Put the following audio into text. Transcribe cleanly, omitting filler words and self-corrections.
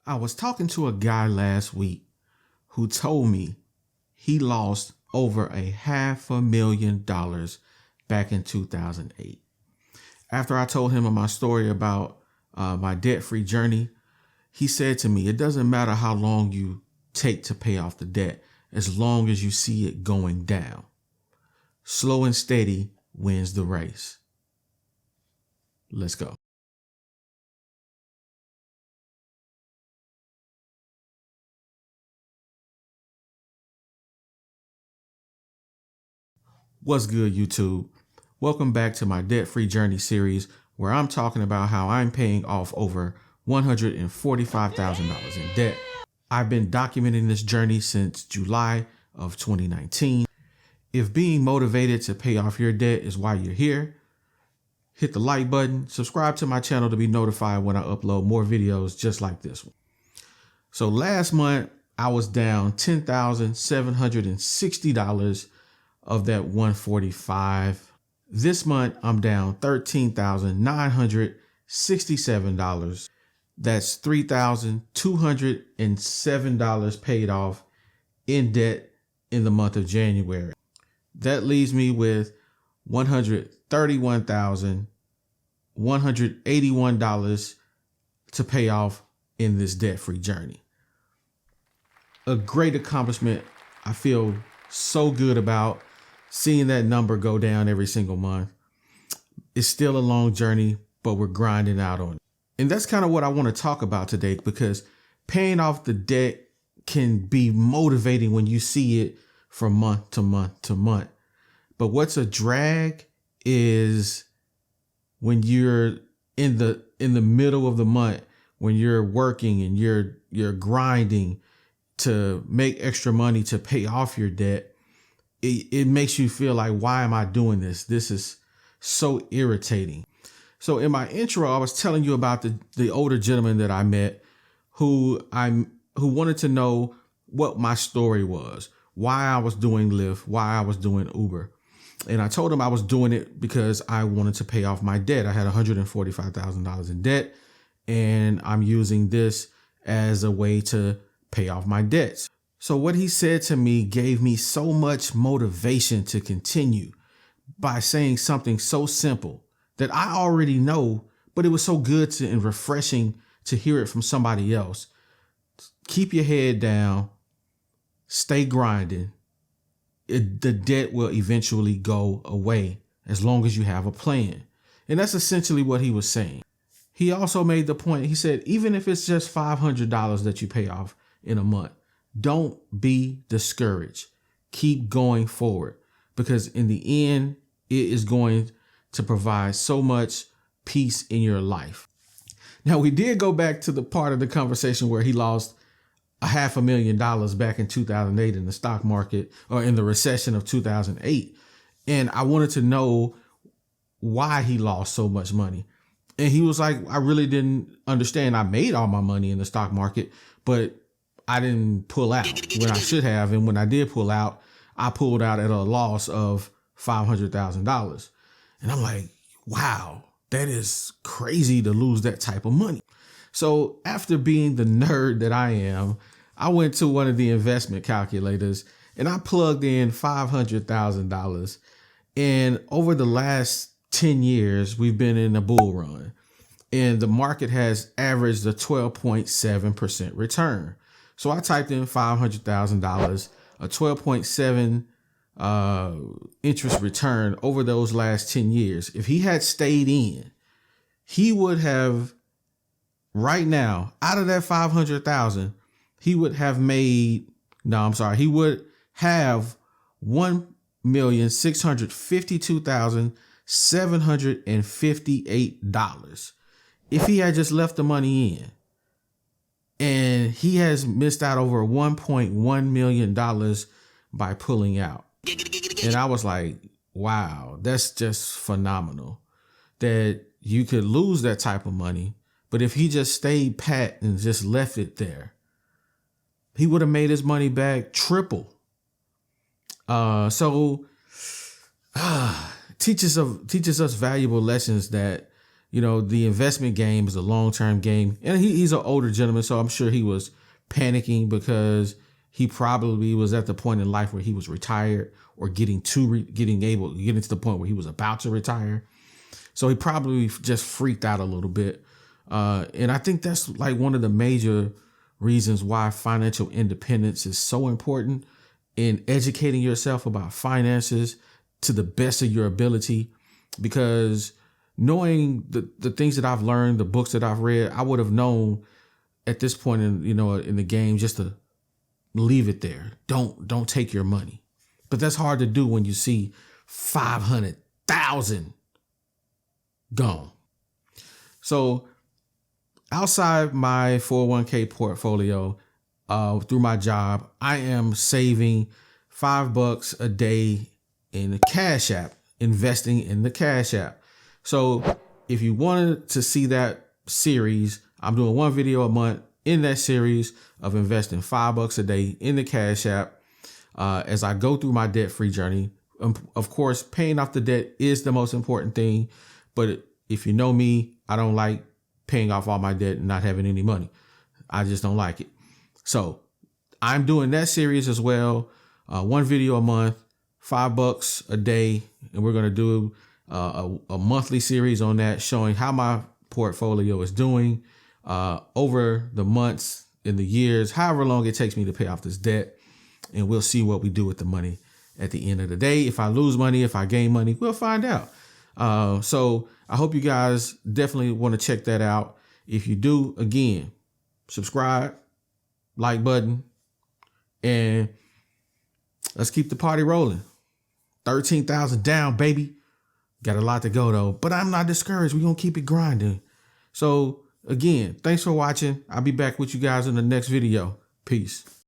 I was talking to a guy last week who told me he lost over $500,000 back in 2008. After I told him my story about my debt-free journey, he said to me, it doesn't matter how long you take to pay off the debt, as long as you see it going down. Slow and steady wins the race. Let's go. What's good, YouTube? Welcome back to my debt-free journey series, where I'm talking about how I'm paying off over $145,000 in debt. I've been documenting this journey since July of 2019. If being motivated to pay off your debt is why you're here, hit the like button, subscribe to my channel to be notified when I upload more videos just like this one. So last month, I was down $10,760 of that 145. This month, I'm down $13,967. That's $3,207 paid off in debt in the month of January. That leaves me with $131,181 to pay off in this debt-free journey. A great accomplishment. I feel so good about seeing that number go down every single month. It's still a long journey, but we're grinding out on it. And that's kind of what I want to talk about today, because paying off the debt can be motivating when you see it from month to month to month. But what's a drag is when you're in the middle of the month, when you're working and you're grinding to make extra money to pay off your debt. It makes you feel like, why am I doing this? This is so irritating. So in my intro, I was telling you about the older gentleman that I met who wanted to know what my story was, why I was doing Lyft, why I was doing Uber. And I told him I was doing it because I wanted to pay off my debt. I had $145,000 in debt, and I'm using this as a way to pay off my debts. So what he said to me gave me so much motivation to continue by saying something so simple that I already know, but it was so good and refreshing to hear it from somebody else. Keep your head down, stay grinding. The debt will eventually go away as long as you have a plan. And that's essentially what he was saying. He also made the point, he said, even if it's just $500 that you pay off in a month, don't be discouraged. Keep going forward, because in the end, it is going to provide so much peace in your life. Now, we did go back to the part of the conversation where he lost $500,000 back in 2008 in the stock market, or in the recession of 2008. And I wanted to know why he lost so much money. And he was like, I really didn't understand. I made all my money in the stock market, but I didn't pull out when I should have. And when I did pull out, I pulled out at a loss of $500,000. And I'm like, wow, that is crazy to lose that type of money. So after being the nerd that I am, I went to one of the investment calculators and I plugged in $500,000. And over the last 10 years, we've been in a bull run, and the market has averaged a 12.7% return. So I typed in $500,000, a 12.7 interest return over those last 10 years. If he had stayed in, he would have, right now, out of that 500,000, he would have made, he would have $1,652,758 if he had just left the money in. And he has missed out over $1.1 million by pulling out. And I was like, wow, that's just phenomenal that you could lose that type of money. But if he just stayed pat and just left it there, he would have made his money back triple. Teaches us valuable lessons that the investment game is a long-term game. And he's an older gentleman, so I'm sure he was panicking because he probably was at the point in life where he was retired or getting to the point where he was about to retire. So he probably just freaked out a little bit. And I think that's like one of the major reasons why financial independence is so important, in educating yourself about finances to the best of your ability. Because knowing the things that I've learned, the books that I've read, I would have known at this point in the game just to leave it there. Don't take your money. But that's hard to do when you see 500,000 gone. So outside my 401k portfolio, through my job, I am saving $5 a day in the Cash App, investing in the Cash App. So if you wanted to see that series, I'm doing one video a month in that series of investing $5 a day in the Cash App as I go through my debt-free journey. Of course, paying off the debt is the most important thing. But if you know me, I don't like paying off all my debt and not having any money. I just don't like it. So I'm doing that series as well. One video a month, $5 a day. And we're going to do a monthly series on that, showing how my portfolio is doing over the months and the years, however long it takes me to pay off this debt. And we'll see what we do with the money at the end of the day. If I lose money, if I gain money, we'll find out. So I hope you guys definitely want to check that out. If you do, again, subscribe, like button, and let's keep the party rolling. 13,000 down, baby. Got a lot to go though, but I'm not discouraged. We're going to keep it grinding. So again, thanks for watching. I'll be back with you guys in the next video. Peace.